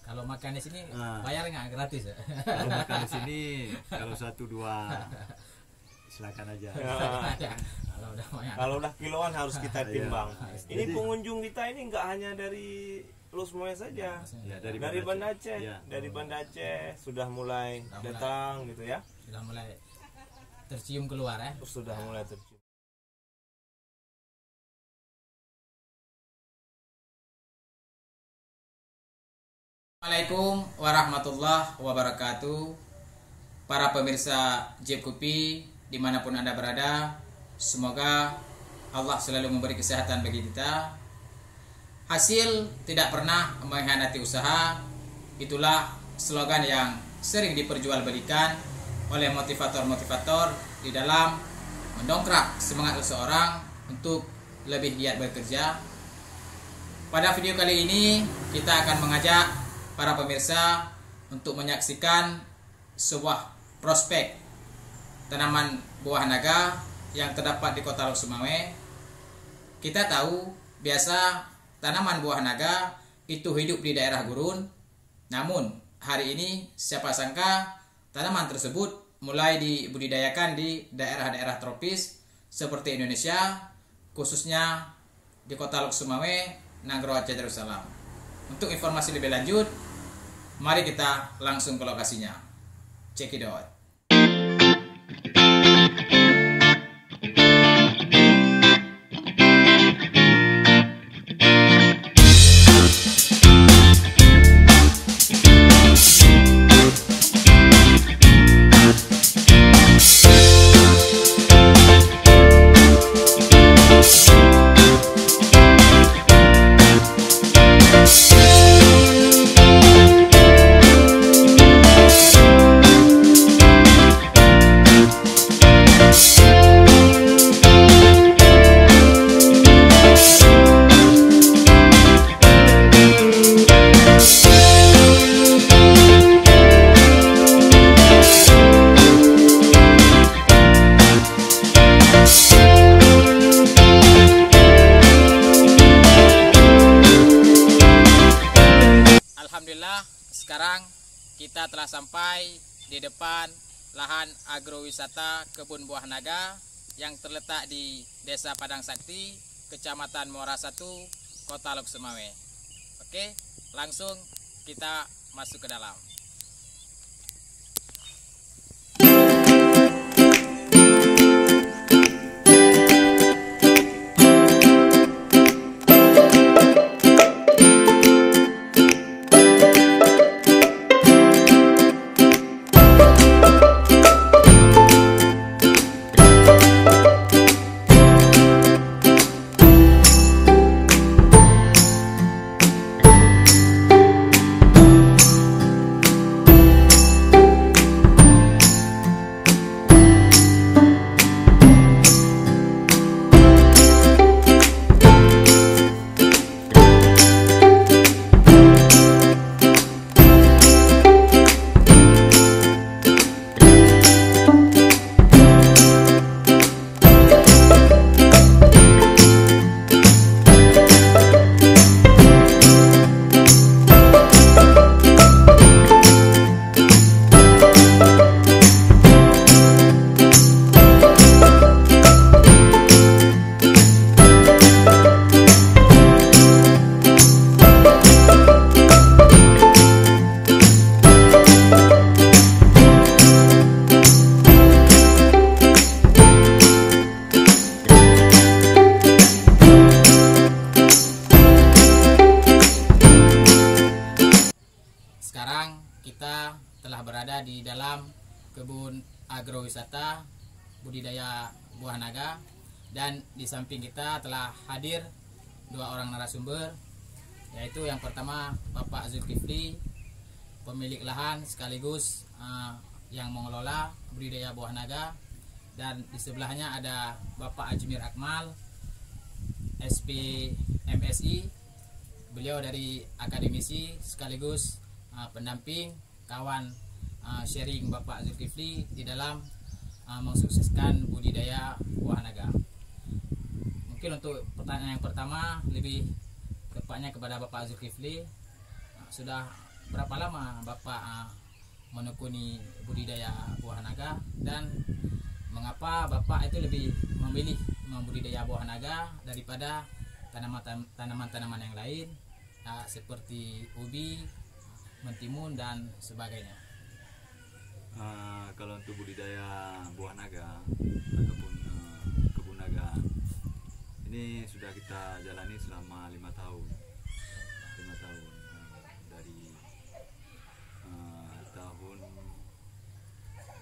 Kalau makan di sini bayar nggak, gratis ya? Kalau makan di sini kalau 1-2 silakan aja. Ya. Kalau udah kiloan harus kita timbang. Ini Jadi, pengunjung kita ini nggak hanya dari Losmoya saja, ya, dari Banda Aceh, dari Banda Aceh sudah mulai datang gitu ya. Sudah mulai tercium keluar ya. Sudah mulai tercium. Assalamualaikum warahmatullahi wabarakatuh. Para pemirsa Jeb Kopi dimanapun Anda berada, semoga Allah selalu memberi kesehatan bagi kita. Hasil tidak pernah mengkhianati usaha, itulah slogan yang sering diperjualbelikan oleh motivator-motivator di dalam mendongkrak semangat seseorang untuk lebih giat bekerja. Pada video kali ini kita akan mengajak para pemirsa untuk menyaksikan sebuah prospek tanaman buah naga yang terdapat di Kota Lok Sumawe. Kita tahu biasa tanaman buah naga itu hidup di daerah gurun. Namun hari ini siapa sangka tanaman tersebut mulai dibudidayakan di daerah-daerah tropis seperti Indonesia, khususnya di Kota Lok Sumawe, Nagro Aceh Darussalam. Untuk informasi lebih lanjut, mari kita langsung ke lokasinya. Check it out. Alhamdulillah, sekarang kita telah sampai di depan lahan agrowisata Kebun Buah Naga yang terletak di Desa Padang Sakti, Kecamatan Muara 1, Kota Lok Sumawe. Oke, langsung kita masuk ke dalam. Sekarang kita telah berada di dalam kebun agrowisata budidaya buah naga, dan di samping kita telah hadir 2 orang narasumber, yaitu yang pertama Bapak Zulkifli, pemilik lahan sekaligus yang mengelola budidaya buah naga, dan di sebelahnya ada Bapak Ajmir Akmal, SP MSI. Beliau dari akademisi sekaligus pendamping kawan sharing Bapak Zulkifli di dalam mensukseskan budidaya buah naga. Mungkin untuk pertanyaan yang pertama lebih tepatnya kepada Bapak Zulkifli, sudah berapa lama Bapak menekuni budidaya buah naga, dan mengapa Bapak itu lebih memilih membudidaya buah naga daripada tanaman-tanaman yang lain seperti ubi, mentimun dan sebagainya? Kalau untuk budidaya buah naga ataupun kebun naga ini sudah kita jalani selama 5 tahun. 5 tahun dari tahun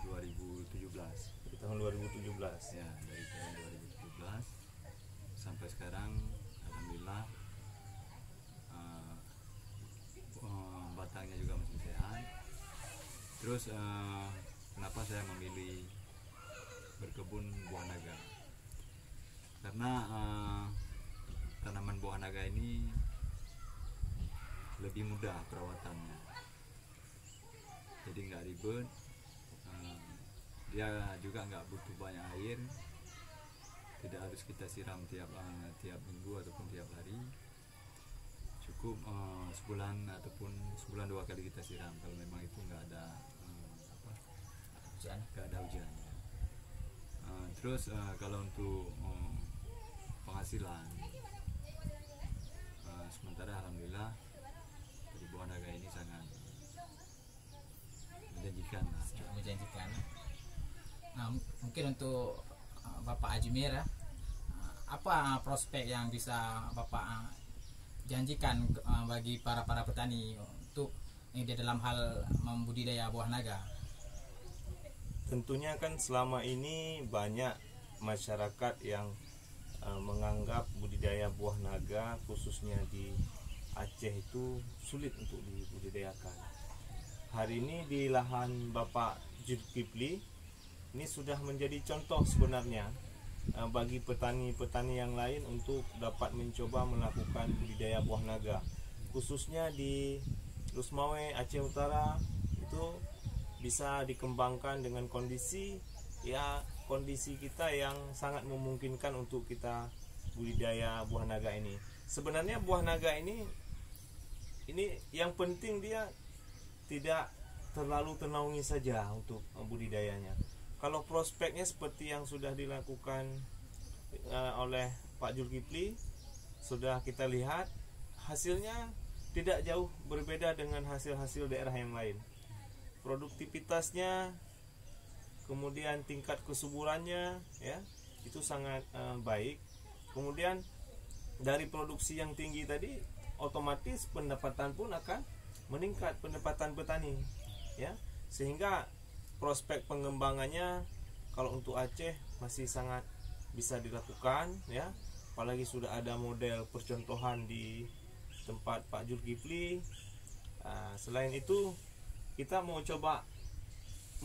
2017. Dari tahun 2017 Ya, dari tahun 2017 sampai sekarang alhamdulillah batangnya juga masih sehat. Terus kenapa saya memilih berkebun buah naga? Karena tanaman buah naga ini lebih mudah perawatannya, jadi nggak ribet. Dia juga nggak butuh banyak air, tidak harus kita siram tiap minggu ataupun tiap hari. Cukup sebulan ataupun sebulan 2 kali kita siram kalau memang itu nggak ada hujan. Terus kalau untuk penghasilan, sementara alhamdulillah dari buah naga ini sangat menjanjikan. Nah, mungkin untuk Bapak Ajmir, apa prospek yang bisa Bapak janjikan bagi para petani untuk di dalam hal membudidaya buah naga? Tentunya kan selama ini banyak masyarakat yang menganggap budidaya buah naga khususnya di Aceh itu sulit untuk dibudidayakan. Hari ini di lahan Bapak Zulkifli ini sudah menjadi contoh sebenarnya bagi petani-petani yang lain untuk dapat mencoba melakukan budidaya buah naga, khususnya di Lusmawe, Aceh Utara. Itu bisa dikembangkan dengan kondisi kita yang sangat memungkinkan untuk kita budidaya buah naga ini. Sebenarnya buah naga ini yang penting dia tidak terlalu ternaungi saja untuk budidayanya. Kalau prospeknya seperti yang sudah dilakukan oleh Pak Zulkifli, sudah kita lihat hasilnya tidak jauh berbeda dengan hasil-hasil daerah yang lain. Produktivitasnya, kemudian tingkat kesuburannya, ya, itu sangat baik. Kemudian dari produksi yang tinggi tadi, otomatis pendapatan pun akan meningkat, pendapatan petani, ya, sehingga prospek pengembangannya kalau untuk Aceh masih sangat bisa dilakukan, ya, apalagi sudah ada model percontohan di tempat Pak Zulkifli. Selain itu kita mau coba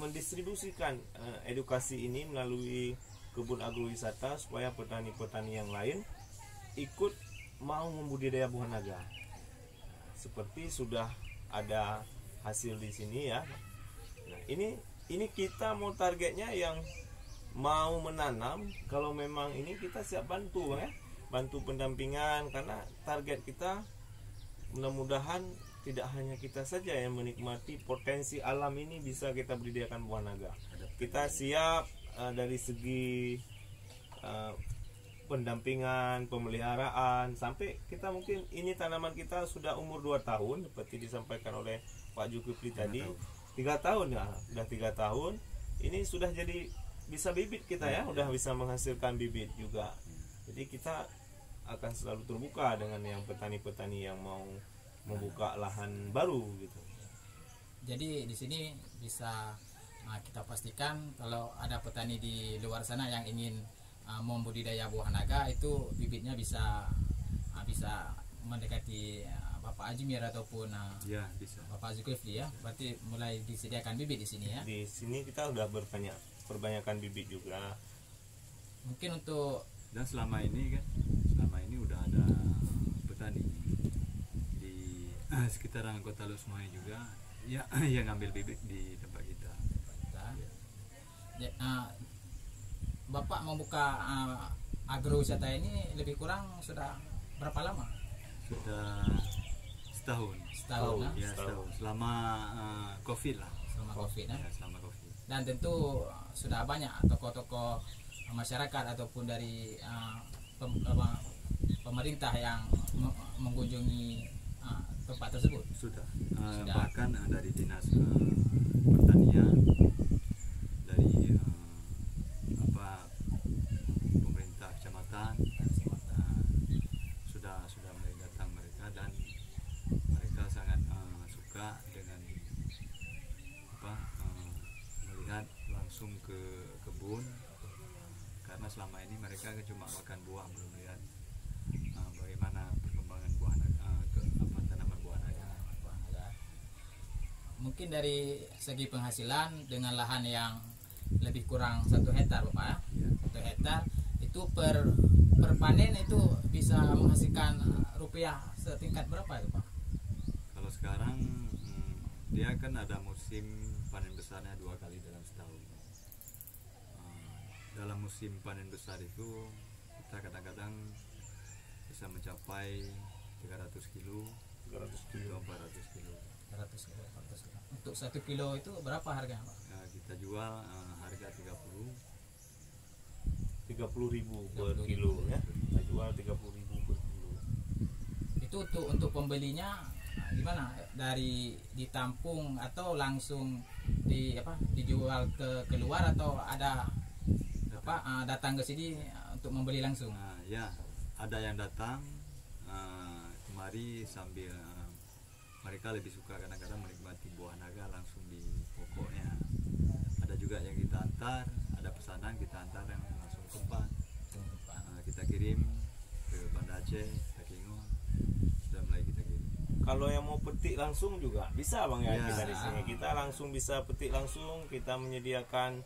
mendistribusikan edukasi ini melalui kebun agrowisata supaya petani-petani yang lain ikut mau membudidaya buah naga. Seperti sudah ada hasil di sini, ya. Nah, ini kita mau targetnya yang mau menanam. Kalau memang ini kita siap bantu, ya, bantu pendampingan, karena target kita mudah-mudahan tidak hanya kita saja yang menikmati potensi alam ini, bisa kita budidayakan buah naga. Kita siap dari segi pendampingan, pemeliharaan, sampai kita mungkin ini tanaman kita sudah umur 2 tahun seperti disampaikan oleh Pak Zulkifli tadi. 3 tahun, ya, sudah 3 tahun ini sudah jadi bisa bibit kita, ya, udah bisa menghasilkan bibit juga. Jadi kita akan selalu terbuka dengan yang petani-petani yang mau membuka lahan baru gitu. Jadi di sini bisa kita pastikan kalau ada petani di luar sana yang ingin membudidaya buah naga, itu bibitnya bisa mendekati Bapak Ajmir ataupun ya, bisa. Bapak Zulkifli, ya. Berarti mulai disediakan bibit di sini, ya. Di sini kita udah perbanyakan bibit juga. Mungkin untuk Dan selama ini udah ada petani di sekitaran Kota Lusmawe juga, ya, yang ngambil bibit di tempat kita. Bapak membuka agrowisata ini lebih kurang sudah berapa lama? Sudah setahun. Setahun, nah, Ya setahun. Selama COVID lah. selama COVID. Nah. Ya, selama COVID. Dan tentu sudah banyak tokoh-tokoh masyarakat ataupun dari pemerintah yang mengunjungi tempat tersebut. Sudah. Sudah. Bahkan dari dinas pertanian, dari pemerintah kecamatan, sudah mulai datang mereka, dan mereka sangat suka dengan melihat langsung ke kebun, karena selama ini mereka cuma makan buah, belum lihat bagaimana perkembangan buah tanaman buah naga. Mungkin dari segi penghasilan dengan lahan yang lebih kurang 1 hektar Bapak ya. 1 hektar itu per panen itu bisa menghasilkan rupiah setingkat berapa itu Pak? Kalau sekarang dia kan ada musim panen besarnya 2 kali dalam setahun. Dalam musim panen besar itu kita kadang-kadang bisa mencapai 300 kilo, 300 kilo. 400 kilo. 100 kilo, 400 kilo. Untuk 1 kilo itu berapa harganya Pak? Kita jual harga 30.000 per kilo ya. Kita jual 30.000 per kilo. Itu untuk pembelinya gimana? Dari ditampung atau langsung dijual ke keluar, atau ada datang ke sini untuk membeli langsung? Ya, ada yang datang kemari sambil mereka lebih suka kadang-kadang menikmati buah naga langsung di pokoknya. Ada juga yang kita antar, ada pesanan kita antar yang langsung tempat. Kita kirim ke Banda Aceh, Takingon, sudah mulai kita kirim. Kalau yang mau petik langsung juga bisa Bang ya, Ya. kita di sini. Kita langsung bisa petik langsung, kita menyediakan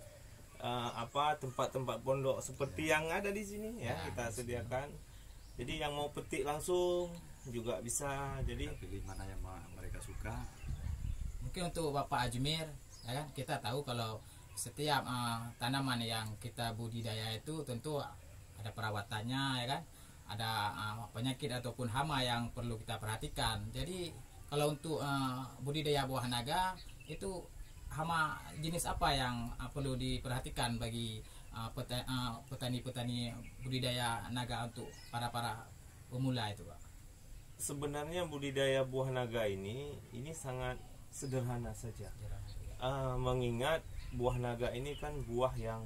tempat-tempat pondok seperti yang ada di sini ya, kita sediakan. Jadi yang mau petik langsung juga bisa. Jadi Kita pilih mana yang mereka suka. Mungkin untuk Bapak Ajmir, ya kan, kita tahu kalau setiap tanaman yang kita budidaya itu tentu ada perawatannya, ya kan, ada penyakit ataupun hama yang perlu kita perhatikan. Jadi kalau untuk budidaya buah naga itu hama jenis apa yang perlu diperhatikan bagi petani-petani budidaya naga untuk para pemula itu Pak? sebenarnya budidaya buah naga ini sangat sederhana saja. Mengingat buah naga ini kan buah yang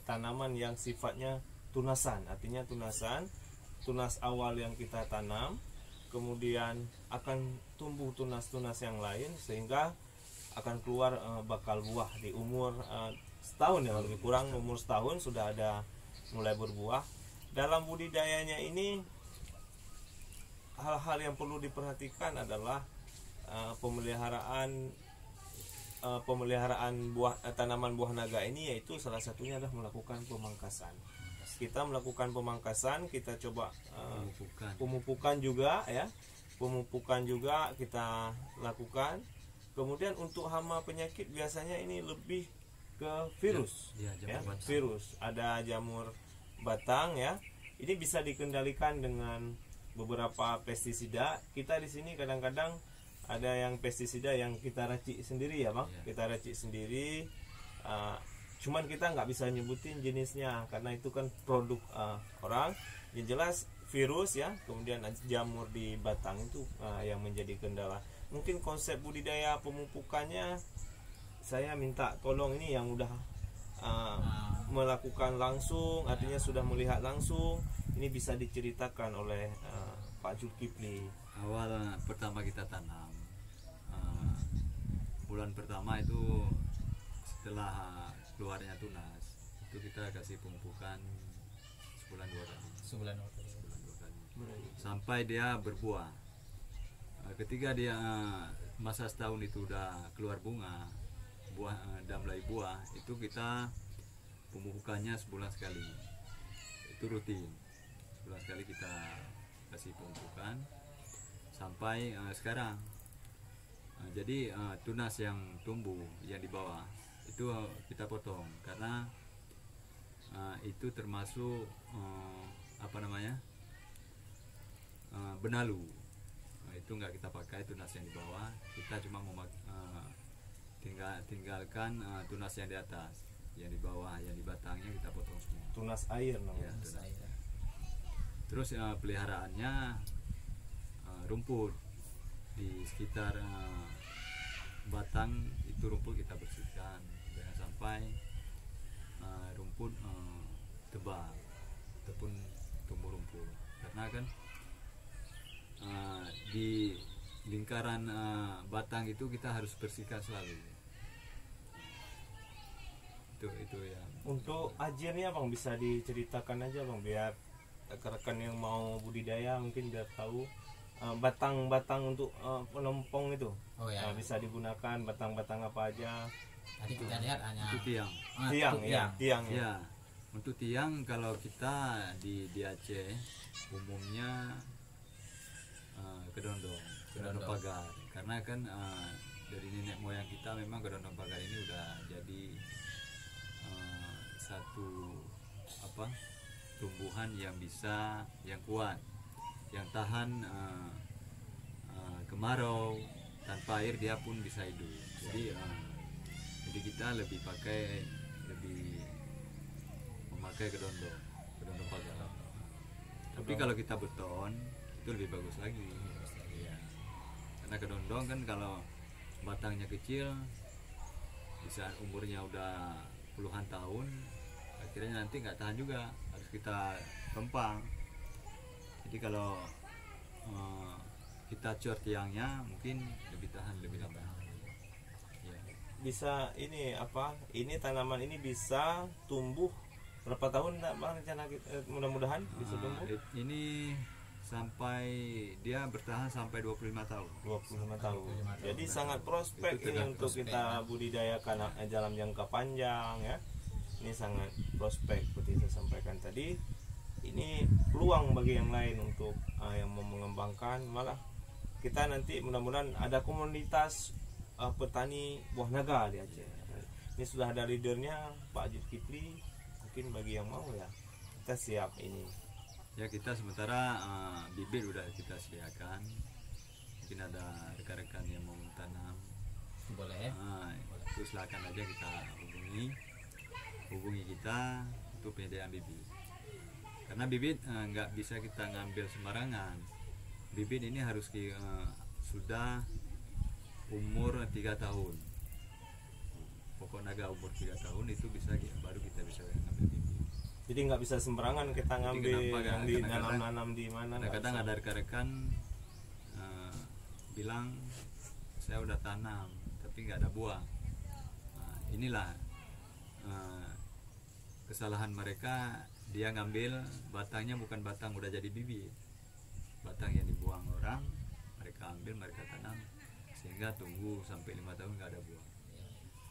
tanaman yang sifatnya tunasan, artinya tunas awal yang kita tanam, kemudian akan tumbuh tunas-tunas yang lain sehingga akan keluar bakal buah di umur setahun ya, lebih kurang umur setahun sudah ada mulai berbuah. Dalam budidayanya ini hal-hal yang perlu diperhatikan adalah pemeliharaan tanaman buah naga ini, yaitu salah satunya adalah melakukan pemangkasan. Kita melakukan pemangkasan, kita coba pemupukan juga ya, pemupukan juga kita lakukan. Kemudian untuk hama penyakit biasanya ini lebih ke virus, virus. Ada jamur batang ya. Ini bisa dikendalikan dengan beberapa pestisida. Kita di sini kadang-kadang ada yang pestisida yang kita racik sendiri ya Bang. Kita racik sendiri. Cuman kita nggak bisa nyebutin jenisnya karena itu kan produk orang. Yang jelas virus ya, kemudian jamur di batang itu yang menjadi kendala. Mungkin konsep budidaya pemupukannya saya minta tolong ini yang udah melakukan langsung, artinya sudah melihat langsung. Ini bisa diceritakan oleh Pak Zulkifli. Awal pertama kita tanam, bulan pertama itu setelah keluarnya tunas itu kita kasih pemupukan sebulan 2 kali. Sebulan 2 kali. Sampai dia berbuah. Ketika dia masa setahun itu udah keluar bunga, buah dan mulai buah, itu kita pemupukannya sebulan sekali. Itu rutin. Sebulan sekali kita kasih pemupukan sampai sekarang. Jadi tunas yang tumbuh yang di bawah itu kita potong karena itu termasuk benalu. itu nggak kita pakai tunas yang di bawah, kita cuma tinggalkan tunas yang di atas, yang di bawah, yang di batangnya kita potong semua. Tunas air namanya. Ya, tunas. Terus peliharaannya rumput di sekitar batang itu, rumput kita bersihkan, jangan sampai rumput tebal ataupun tumbuh rumput, karena kan di lingkaran batang itu kita harus bersihkan selalu. Itu ya. Untuk ajirnya Bang, bisa diceritakan aja Bang, biar rekan-rekan yang mau budidaya mungkin biar tahu batang-batang untuk penompong itu. Oh ya. Bisa digunakan batang-batang apa aja. Tadi kita lihat hanya Itu tiang. Tiang. Ya, untuk tiang kalau kita di Aceh umumnya kedondong pagar, karena kan dari nenek moyang kita memang kedondong pagar ini udah jadi satu tumbuhan yang kuat, yang tahan kemarau, tanpa air dia pun bisa hidup. Jadi kita lebih memakai kedondong pagar. Tapi kalau kita beton itu lebih bagus lagi. Ya. Karena kedondong kan kalau batangnya kecil, bisa umurnya udah puluhan tahun, akhirnya nanti nggak tahan juga, harus kita rempang. Jadi kalau kita cor tiangnya mungkin lebih tahan lebih lama. Ya. Bisa ini tanaman ini bisa tumbuh berapa tahun Bang, rencana mudah-mudahan bisa tumbuh? Ini sampai dia bertahan sampai 25 tahun. 25 tahun. Jadi sangat prospek ini untuk kita budidayakan dalam jangka panjang ya. Ini sangat prospek seperti saya sampaikan tadi. Ini peluang bagi yang lain untuk yang mau mengembangkan, malah kita nanti mudah-mudahan ada komunitas petani buah naga di Aceh. Ini sudah ada leadernya Pak Zulkifli. Mungkin bagi yang mau ya kita siap ini. Ya, kita sementara bibit udah kita sediakan. Mungkin ada rekan-rekan yang mau tanam, boleh. Itu silakan aja kita hubungi kita untuk penyediaan bibit. Karena bibit nggak bisa kita ngambil sembarangan. Bibit ini harus sudah umur 3 tahun. Pokok naga umur 3 tahun itu baru kita bisa ngambil bibit. Jadi nggak bisa sembarangan kita ngambil yang dinanam-nanam di mana. Kadang-kadang ada rekan-rekan bilang saya udah tanam tapi nggak ada buah. Inilah kesalahan mereka, dia ngambil batangnya bukan batang udah jadi bibit, batang yang dibuang orang, mereka ambil, mereka tanam sehingga tunggu sampai 5 tahun nggak ada buah.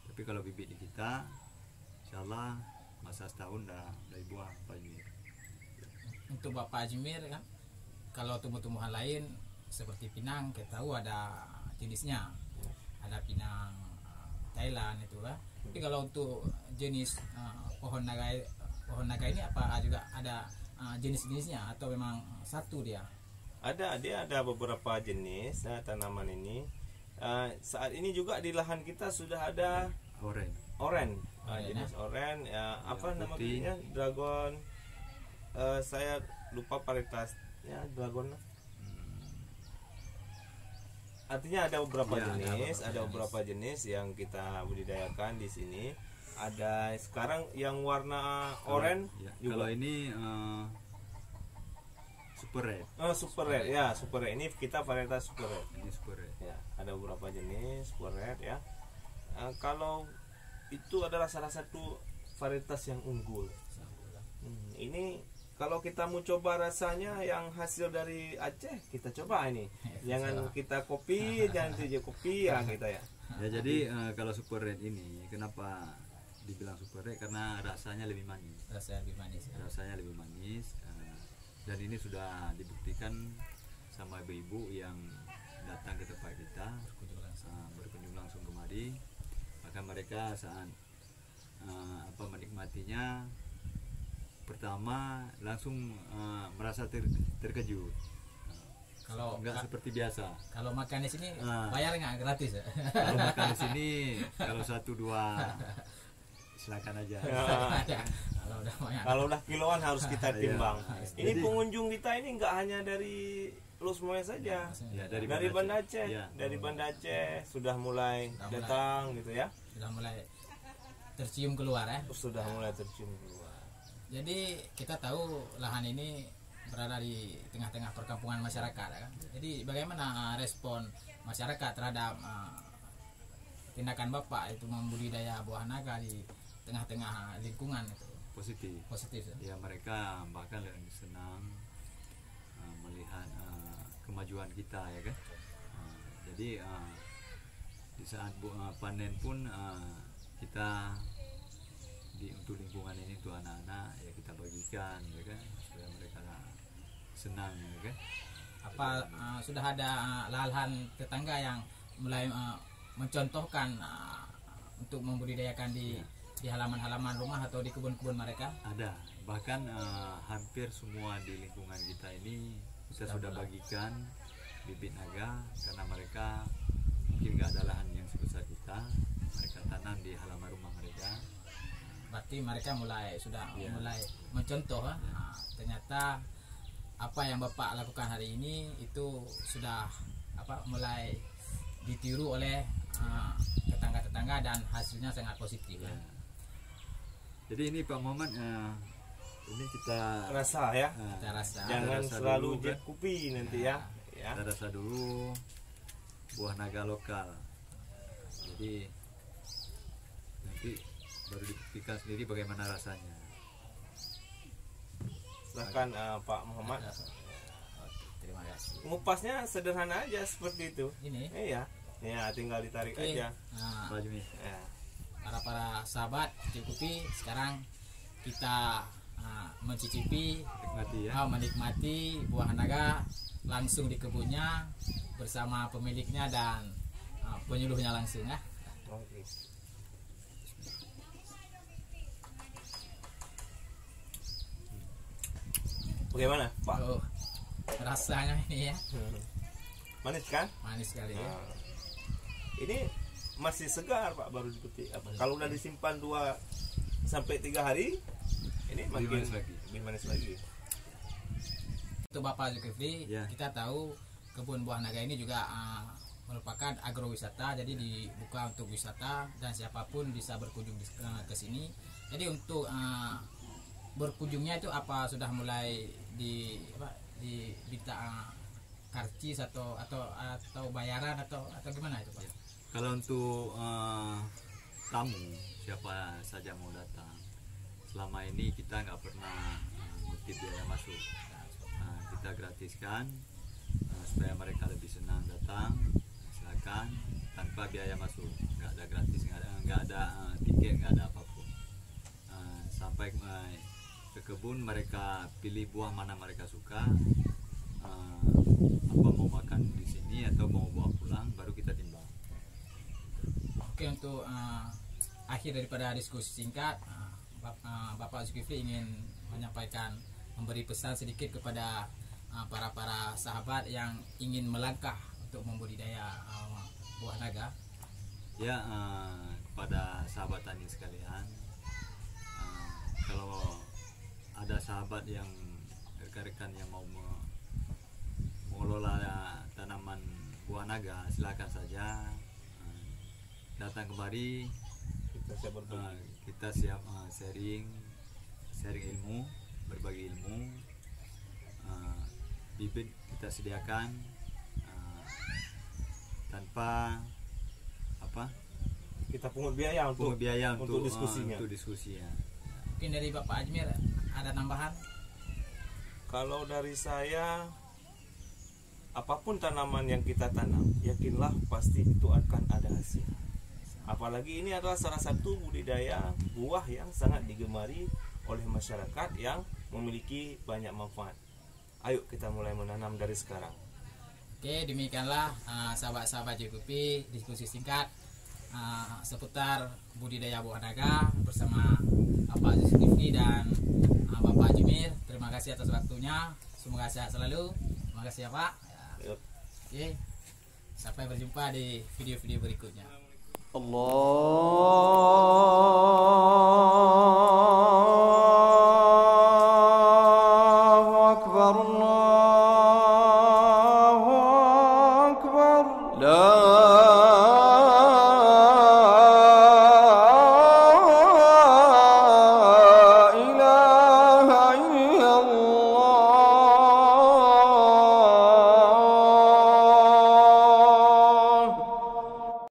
Tapi kalau bibit di kita, insyaallah masa setahun udah dari buah Pak Ajmir. Untuk Bapak Ajmir kan, kalau tumbuh-tumbuhan lain seperti pinang kita tahu ada jenisnya, ada pinang Thailand itu kan. Tapi kalau untuk jenis pohon naga ini apa juga ada jenis-jenisnya atau memang satu dia? Ada beberapa jenis tanaman ini. Saat ini juga di lahan kita sudah ada oren. Jenis oren apa nama bibitnya? Dragon. Saya lupa varietasnya dragon. Artinya ada beberapa jenis yang kita budidayakan di sini. Ada sekarang yang warna oranye. Kalau ini super red. Super red ya, super red. Ini kita varietas super red. Ini super red. Ya, ada beberapa jenis super red ya. Kalau itu adalah salah satu varietas yang unggul. Ini kalau kita mau coba rasanya yang hasil dari Aceh, kita coba ini. Jangan kita kopi, jangan saja kopi ya kita ya. Ya, jadi kalau super red ini kenapa dibilang super red? Karena rasanya lebih manis. Rasanya lebih manis. Dan ini sudah dibuktikan sama ibu-ibu yang datang ke tempat kita, berkunjung langsung kemari. Maka mereka saat menikmatinya, pertama langsung merasa terkejut. Kalau nggak seperti biasa. kalau makan di sini Ah. bayar nggak, gratis ya? Kalau makan di sini, kalau 1-2 silakan aja. Kalau udah banyak. Kalau udah kiloan harus kita Iya. timbang. Ini Jadi- pengunjung kita ini nggak hanya dari Los Moya saja. Ya, dari Banda Aceh, Ya. dari Banda Aceh sudah mulai Sudah mulai. datang gitu ya. Sudah mulai tercium keluar ya. Sudah mulai tercium keluar. Jadi kita tahu lahan ini berada di tengah-tengah perkampungan masyarakat ya kan? Jadi bagaimana respon masyarakat terhadap tindakan Bapak itu membudidaya buah naga di tengah-tengah lingkungan itu? Positif. Positif ya? Ya, mereka bahkan lebih senang melihat kemajuan kita, ya kan. Jadi di saat panen pun kita untuk lingkungan ini, untuk anak-anak ya kita bagikan, ya kan, supaya mereka senang, ya kan. Apa sudah ada lahan tetangga yang mulai mencontohkan untuk membudidayakan di halaman-halaman rumah atau di kebun-kebun mereka? Ada, bahkan hampir semua di lingkungan kita ini kita sudah bagikan bibit naga, karena mereka mungkin nggak ada lahan yang sebesar kita, mereka tanam di halaman rumah mereka. Berarti mereka sudah Ya. mulai mencontoh. Ternyata apa yang Bapak lakukan hari ini itu sudah mulai ditiru oleh tetangga-tetangga dan hasilnya sangat positif ya. Ya. Jadi ini Pak Muhammad, ini kita Rasa ya. Kita rasa Jangan rasa selalu dulu, jet kan? kopi nanti ya. Ya. kita rasa dulu buah naga lokal. Jadi nanti baru dibuktikan sendiri bagaimana rasanya. Silakan Pak Muhammad. Oke, terima kasih. Ngupasnya sederhana aja seperti itu. Ini Iya. Ya, tinggal ditarik oke, aja. Pak Jumi. Ya. para sahabat Cikupi, sekarang kita mencicipi Nikmati ya. menikmati buah naga langsung di kebunnya bersama pemiliknya dan penyuluhnya langsung ya. Oke. Bagaimana, Pak? Oh, rasanya ini ya Manis kan? manis sekali ya. Nah, ini masih segar, Pak, baru dipetik. Kalau udah disimpan 2 sampai 3 hari, ini Lebih makin manis lagi. lebih manis lagi. Untuk Bapak Zulkifli, Ya. kita tahu kebun buah naga ini juga merupakan agrowisata, jadi dibuka untuk wisata dan siapapun bisa berkunjung ke sini. Jadi untuk berkunjungnya itu apa sudah mulai diminta karcis atau bayaran atau gimana itu Pak? Kalau untuk tamu siapa saja mau datang, selama ini kita nggak pernah ngutip biaya masuk. Nah, kita gratiskan supaya mereka lebih senang datang. Silakan tanpa biaya masuk, nggak ada gratis, nggak ada tiket, nggak ada apapun. Sampai ke kebun mereka pilih buah mana mereka suka, apa mau makan di sini atau mau bawa pulang, baru kita timbang. Oke, untuk akhir daripada diskusi singkat, Bapak Zulkifli ingin menyampaikan, memberi pesan sedikit kepada para sahabat yang ingin melangkah untuk membudidaya buah naga. Ya, kepada sahabat tani sekalian, kalau ada sahabat yang rekan-rekan yang mau mengelola tanaman buah naga, silakan saja datang kemari. Kita siap berbagi. Kita siap sharing ilmu, berbagi ilmu. Bibit kita sediakan tanpa Kita pungut biaya untuk biaya untuk diskusinya. untuk diskusinya. Mungkin dari Bapak Ajmir ada tambahan? Kalau dari saya, apapun tanaman yang kita tanam, yakinlah pasti itu akan ada hasil. Apalagi ini adalah salah satu budidaya buah yang sangat digemari oleh masyarakat yang memiliki banyak manfaat. Ayo kita mulai menanam dari sekarang. Oke, demikianlah sahabat-sahabat Cikupi diskusi singkat seputar budidaya buah naga bersama Bapak Zulkifli dan Bapak Ajmir. Terima kasih atas waktunya. Semoga sehat selalu. Terima kasih ya Pak. Oke. Sampai berjumpa di video-video berikutnya. Allah